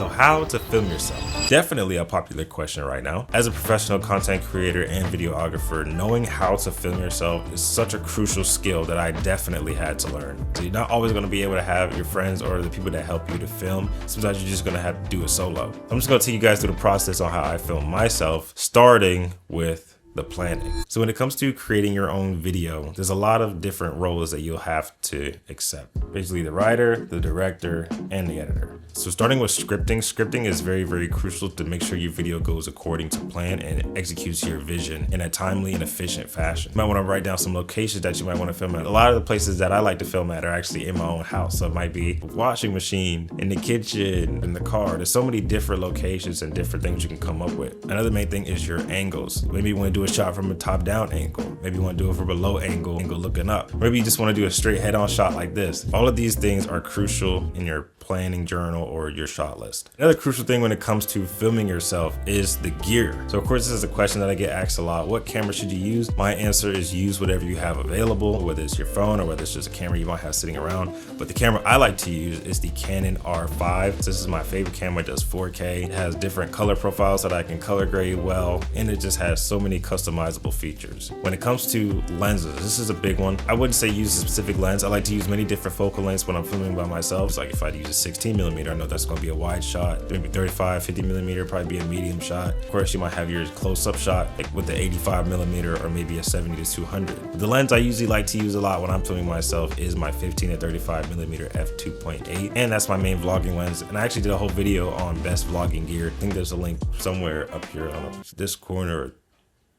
So how to film yourself? Definitely a popular question right now. As a professional content creator and videographer, knowing how to film yourself is such a crucial skill that I definitely had to learn. So you're not always going to be able to have your friends or the people that help you to film. Sometimes you're just going to have to do it solo. I'm just going to take you guys through the process on how I film myself, starting with the planning. So when it comes to creating your own video, there's a lot of different roles that you'll have to accept. Basically the writer, the director, and the editor. So starting with scripting is very, very crucial to make sure your video goes according to plan and executes your vision in a timely and efficient fashion. You might want to write down some locations that you might want to film at. A lot of the places that I like to film at are actually in my own house. So it might be a washing machine, in the kitchen, in the car. There's so many different locations and different things you can come up with. Another main thing is your angles. Maybe you want to do a shot from a top-down angle. Maybe you want to do it from a low angle looking up. Maybe you just want to do a straight head-on shot like this. All of these things are crucial in your planning journal or your shot list. Another crucial thing when it comes to filming yourself is the gear. So of course, this is a question that I get asked a lot. What camera should you use? My answer is use whatever you have available, whether it's your phone or whether it's just a camera you might have sitting around. But the camera I like to use is the Canon R5. This is my favorite camera. It does 4K. It has different color profiles that I can color grade well, and it just has so many customizable features. When it comes to lenses, this is a big one. I wouldn't say use a specific lens. I like to use many different focal lengths when I'm filming by myself. It's like if I use a 16mm, I know that's going to be a wide shot. Maybe 35, 50mm, probably be a medium shot. Of course, you might have your close-up shot like with the 85mm or maybe a 70-200. The lens I usually like to use a lot when I'm filming myself is my 15-35mm f2.8, and that's my main vlogging lens. And I actually did a whole video on best vlogging gear. I think there's a link somewhere up here on this corner or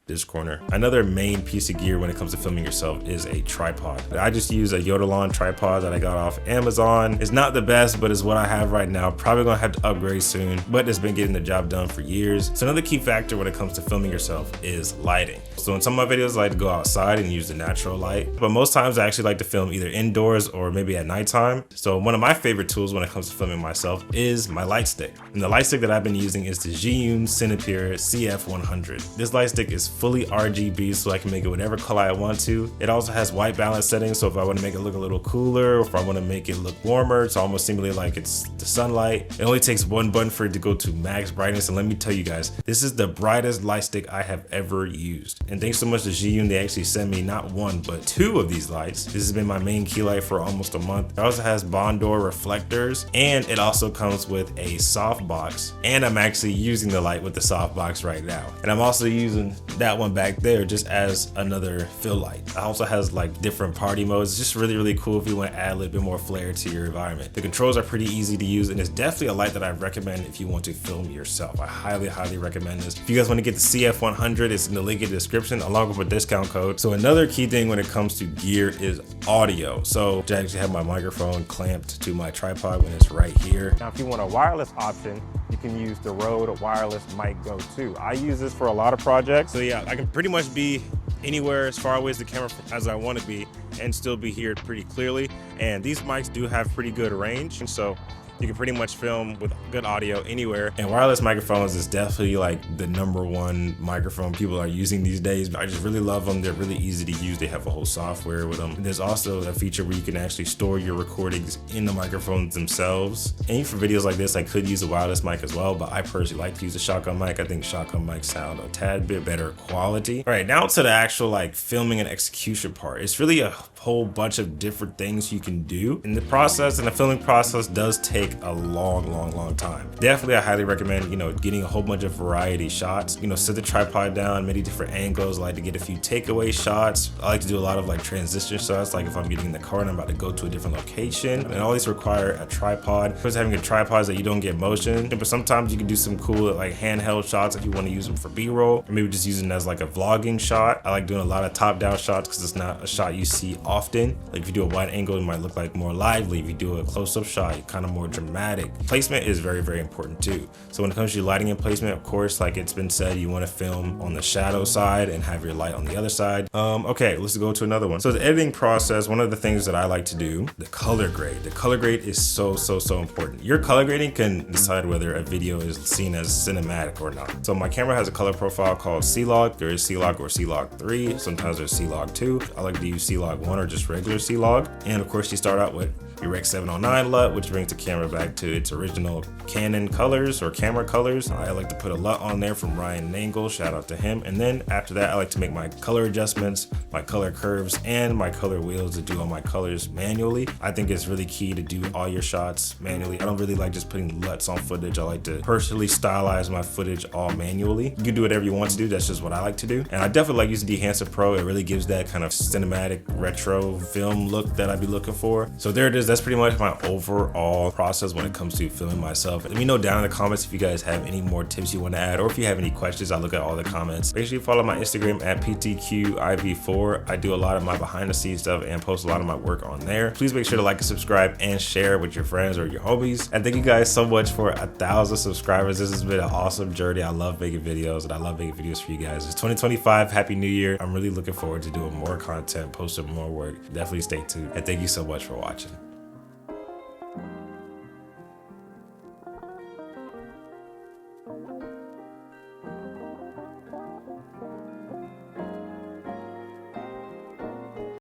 this corner. Another main piece of gear when it comes to filming yourself is a tripod. I just use a Yodelon tripod that I got off Amazon. It's not the best, but it's what I have right now. Probably gonna have to upgrade soon, but it's been getting the job done for years. So another key factor when it comes to filming yourself is lighting. So in some of my videos, I like to go outside and use the natural light, but most times I actually like to film either indoors or maybe at nighttime. So one of my favorite tools when it comes to filming myself is my light stick. And the light stick that I've been using is the Zhiyun Cinepure CF100. This light stick is fully RGB, so I can make it whatever color I want to. It also has white balance settings, so if I want to make it look a little cooler, or if I want to make it look warmer, it's almost simulate like it's the sunlight. It only takes one button for it to go to max brightness, and let me tell you guys, this is the brightest light stick I have ever used. And thanks so much to Zhiyun, they actually sent me not one but two of these lights. This has been my main key light for almost a month. It also has Bondor reflectors, and it also comes with a softbox, and I'm actually using the light with the softbox right now. And I'm also using that one back there just as another fill light. It also has like different party modes. It's just really, really cool if you want to add a little bit more flair to your environment. The controls are pretty easy to use, and it's definitely a light that I recommend if you want to film yourself. I highly, highly recommend this. If you guys want to get the CF100, it's in the link in the description along with a discount code. So another key thing when it comes to gear is audio. So I actually have my microphone clamped to my tripod when it's right here. Now, if you want a wireless option, you can use the Rode wireless mic Go 2. I use this for a lot of projects. So yeah, I can pretty much be anywhere as far away as the camera as I want to be and still be heard pretty clearly. And these mics do have pretty good range, and so you can pretty much film with good audio anywhere. And wireless microphones is definitely like the #1 microphone people are using these days. I just really love them. They're really easy to use. They have a whole software with them. And there's also a feature where you can actually store your recordings in the microphones themselves. And for videos like this, I could use a wireless mic as well, but I personally like to use a shotgun mic. I think shotgun mics sound a tad bit better quality. All right, now to the actual like filming and execution part. It's really a whole bunch of different things you can do. And the process and the filming process does take a long time. Definitely I highly recommend, getting a whole bunch of variety shots. Set the tripod down, many different angles. I like to get a few takeaway shots. I like to do a lot of like transition shots, like if I'm getting in the car and I'm about to go to a different location. And all these require a tripod. Because having a tripod is that you don't get motion, but sometimes you can do some cool like handheld shots if you want to use them for B-roll, or maybe just using it as like a vlogging shot. I like doing a lot of top-down shots because it's not a shot you see often. Like if you do a wide angle, it might look like more lively. If you do a close-up shot, it's kind of more dramatic. Placement is very, very important too. So when it comes to lighting and placement, of course, like it's been said, you want to film on the shadow side and have your light on the other side. Okay, let's go to another one. So the editing process, one of the things that I like to do, the color grade. The color grade is so important. Your color grading can decide whether a video is seen as cinematic or not. So my camera has a color profile called C-Log. There is C-Log or C-Log 3. Sometimes there's C-Log 2. I like to use C-Log 1 or just regular C-Log. And of course, you start out with your Rec 709 LUT, which brings the camera back to its original Canon colors or camera colors. I like to put a LUT on there from Ryan Nangle, shout out to him. And then after that, I like to make my color adjustments, my color curves, and my color wheels to do all my colors manually. I think it's really key to do all your shots manually. I don't really like just putting LUTs on footage. I like to personally stylize my footage all manually. You can do whatever you want to do. That's just what I like to do. And I definitely like using Enhancer Pro. It really gives that kind of cinematic retro film look that I'd be looking for. So there it is. That's pretty much my overall process when it comes to filming myself. Let me know down in the comments if you guys have any more tips you want to add, or if you have any questions. I look at all the comments. Make sure you follow my Instagram at PTQIV4. I do a lot of my behind the scenes stuff and post a lot of my work on there. Please make sure to like and subscribe and share with your friends or your homies. And thank you guys so much for 1,000 subscribers. This has been an awesome journey. I love making videos, and I love making videos for you guys. It's 2025. Happy New Year. I'm really looking forward to doing more content, posting more work. Definitely stay tuned. And thank you so much for watching.